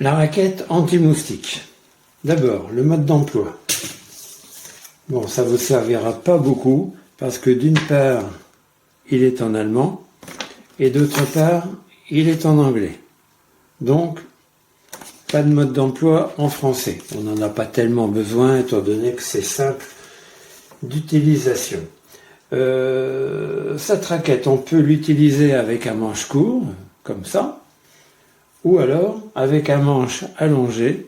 La raquette anti-moustique. D'abord, le mode d'emploi. Bon, ça ne vous servira pas beaucoup parce que d'une part, il est en allemand et d'autre part, il est en anglais. Donc, pas de mode d'emploi en français. On n'en a pas tellement besoin étant donné que c'est simple d'utilisation. Cette raquette, on peut l'utiliser avec un manche court, comme ça, ou alors avec un manche allongé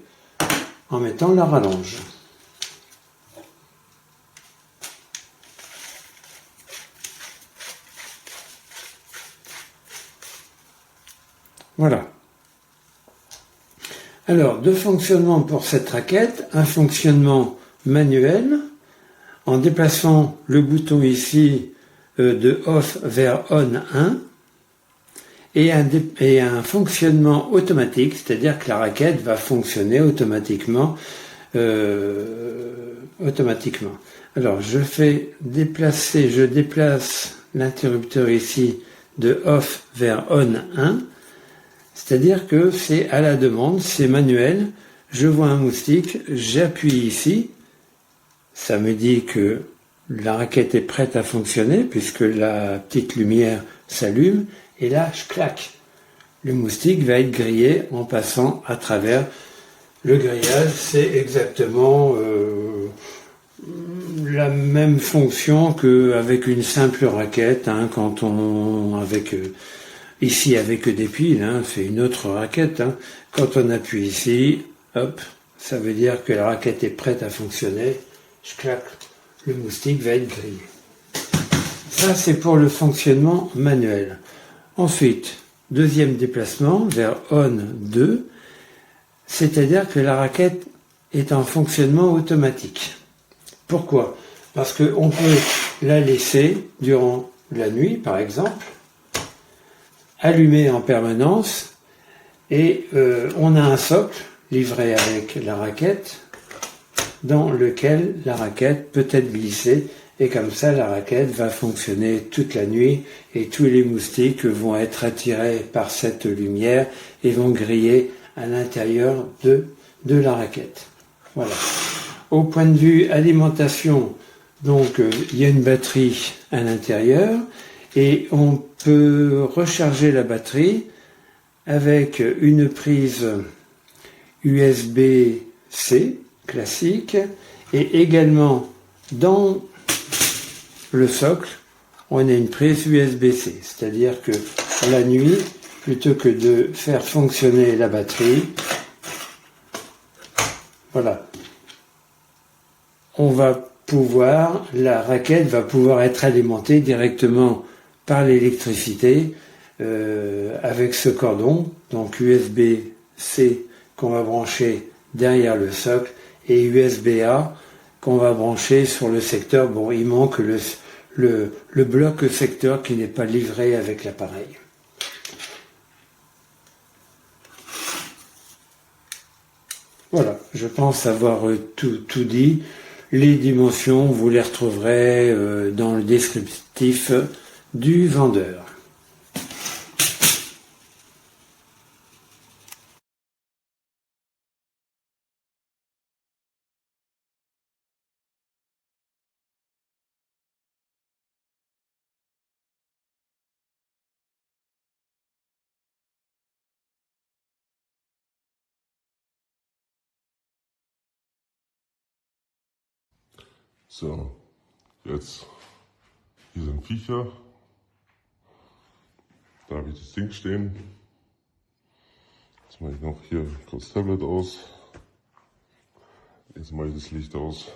en mettant la rallonge. Voilà. Alors, deux fonctionnements pour cette raquette. Un fonctionnement manuel, en déplaçant le bouton ici de off vers on 1, et un fonctionnement automatique, c'est-à-dire que la raquette va fonctionner automatiquement. Alors, je déplace l'interrupteur ici de off vers on 1, c'est-à-dire que c'est à la demande, c'est manuel. Je vois un moustique, j'appuie ici, ça me dit que la raquette est prête à fonctionner puisque la petite lumière s'allume, et là je claque. Le moustique va être grillé en passant à travers le grillage. C'est exactement la même fonction qu'avec une simple raquette, hein, quand on ici avec des piles, hein, c'est une autre raquette. Hein. Quand on appuie ici, hop, ça veut dire que la raquette est prête à fonctionner. Je claque, le moustique va être grillé. Ça, c'est pour le fonctionnement manuel. Ensuite, deuxième déplacement vers on 2, c'est-à-dire que la raquette est en fonctionnement automatique. Pourquoi ? Parce qu'on peut la laisser durant la nuit, par exemple, allumée en permanence, et on a un socle livré avec la raquette dans lequel la raquette peut être glissée, et comme ça la raquette va fonctionner toute la nuit et tous les moustiques vont être attirés par cette lumière et vont griller à l'intérieur de la raquette. Voilà. Au point de vue alimentation, donc il y a une batterie à l'intérieur et on peut recharger la batterie avec une prise USB-C classique, et également dans le socle on a une prise USB-C, c'est-à-dire que la nuit, plutôt que de faire fonctionner la batterie, voilà, la raquette va pouvoir être alimentée directement par l'électricité avec ce cordon, donc USB-C qu'on va brancher derrière le socle et USB-A qu'on va brancher sur le secteur. Bon, il manque le bloc secteur qui n'est pas livré avec l'appareil. Voilà, je pense avoir tout dit. Les dimensions, vous les retrouverez dans le descriptif du vendeur. So, jetzt hier sind Viecher. Da habe ich das Ding stehen. Jetzt mache ich noch hier kurz Tablet aus. Jetzt mache ich das Licht aus.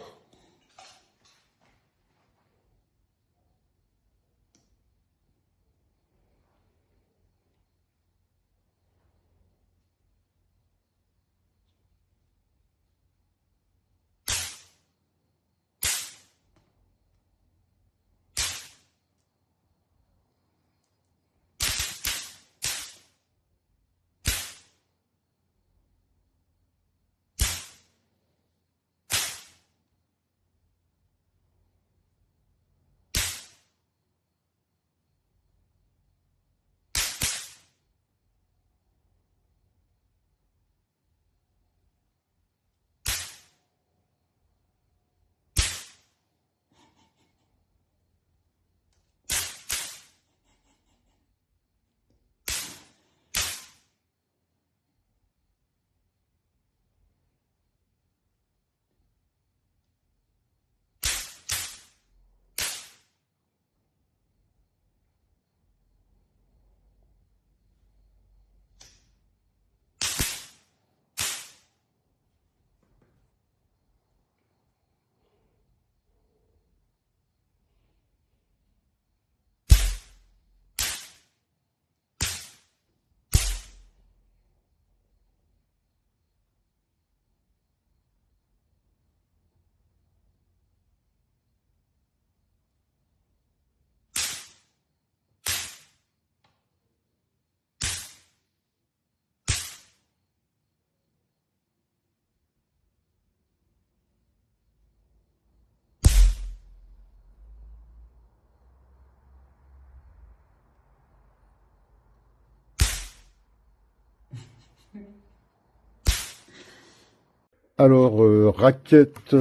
Alors, raquette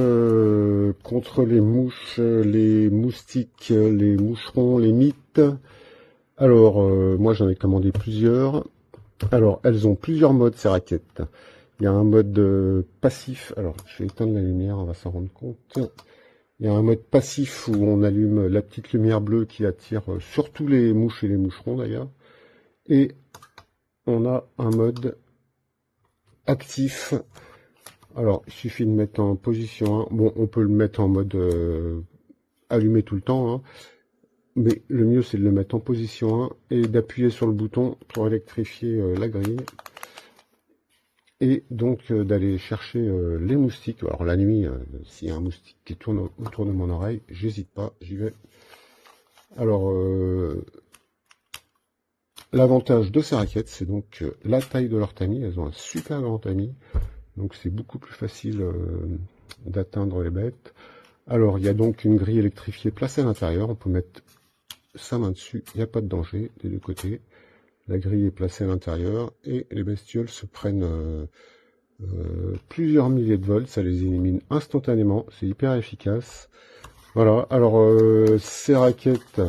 contre les mouches, les moustiques, les moucherons, les mites. Alors, moi j'en ai commandé plusieurs. Alors, elles ont plusieurs modes, ces raquettes. Il y a un mode passif. Alors, je vais éteindre la lumière, on va s'en rendre compte. Il y a un mode passif où on allume la petite lumière bleue qui attire surtout les mouches et les moucherons d'ailleurs. Et on a un mode actif. Alors, il suffit de mettre en position 1. Bon, on peut le mettre en mode allumé tout le temps, hein. Mais le mieux, c'est de le mettre en position 1 et d'appuyer sur le bouton pour électrifier la grille. Et donc d'aller chercher les moustiques. Alors la nuit, s'il y a un moustique qui tourne autour de mon oreille, j'hésite pas, j'y vais. Alors, l'avantage de ces raquettes, c'est donc la taille de leur tamis. Elles ont un super grand tamis. Donc c'est beaucoup plus facile d'atteindre les bêtes. Alors il y a donc une grille électrifiée placée à l'intérieur. On peut mettre sa main dessus, il n'y a pas de danger des deux côtés. La grille est placée à l'intérieur et les bestioles se prennent plusieurs milliers de volts. Ça les élimine instantanément. C'est hyper efficace. Voilà. Alors ces raquettes,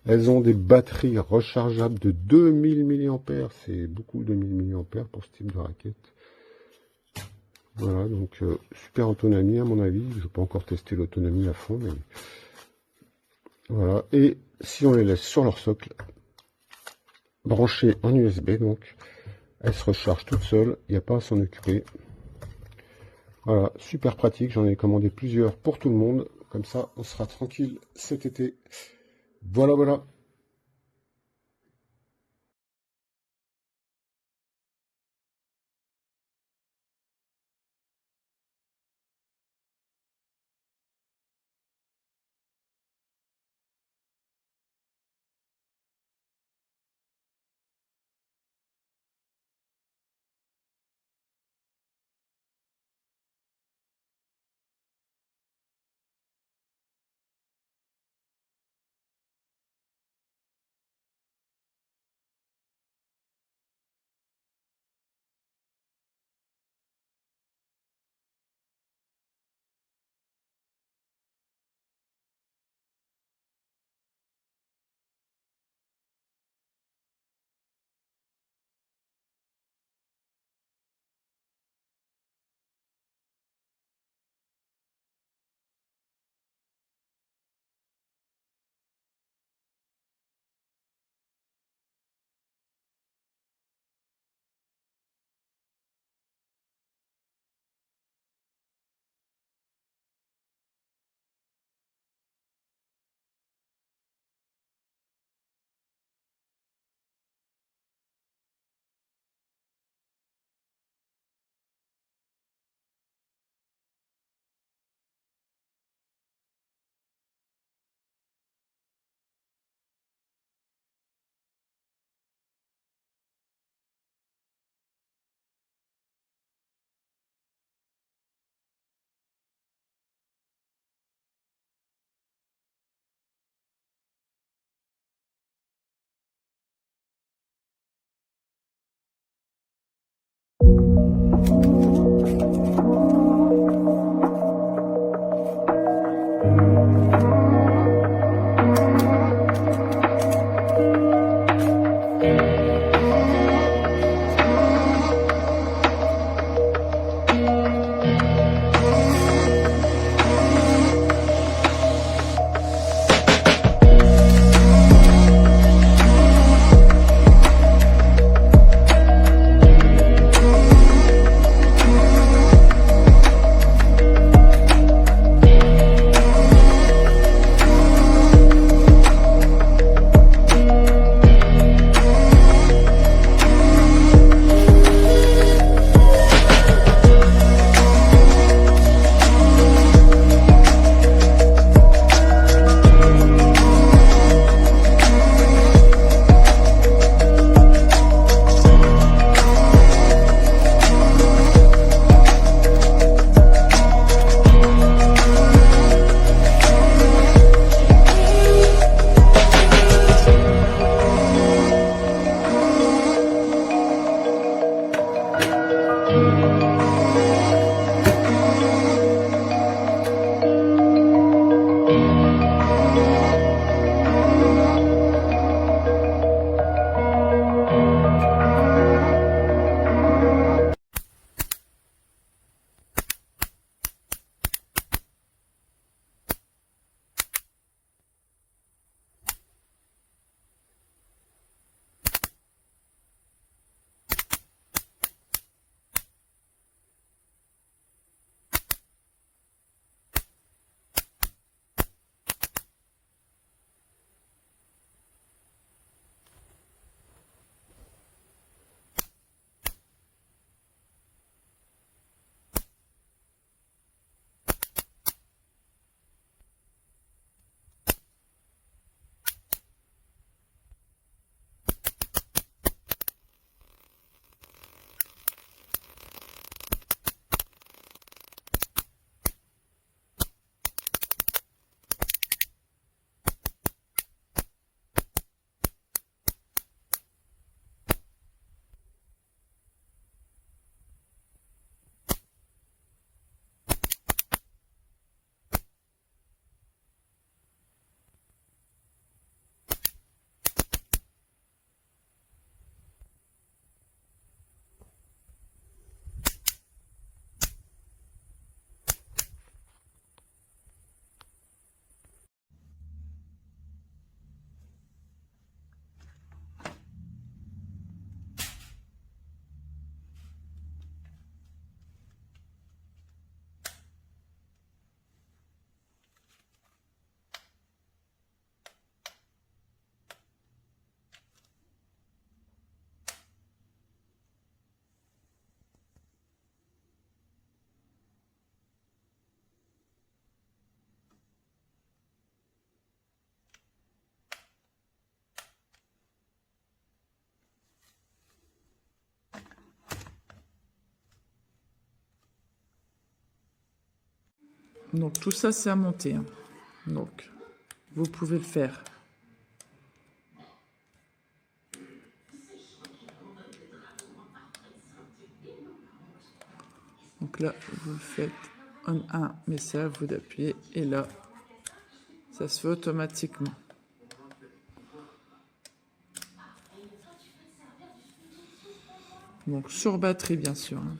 elles ont des batteries rechargeables de 2000 mAh. C'est beaucoup 2000 mAh pour ce type de raquette. Voilà, donc super autonomie à mon avis. Je n'ai pas encore testé l'autonomie à fond, mais voilà. Et si on les laisse sur leur socle, branchées en USB, donc elles se rechargent toutes seules. Il n'y a pas à s'en occuper. Voilà, super pratique. J'en ai commandé plusieurs pour tout le monde. Comme ça, on sera tranquille cet été. Voilà, voilà. Donc tout ça, c'est à monter, hein. Donc, vous pouvez le faire. Donc là, vous faites un 1, mais c'est à vous d'appuyer. Et là, ça se fait automatiquement. Donc sur batterie, bien sûr, hein.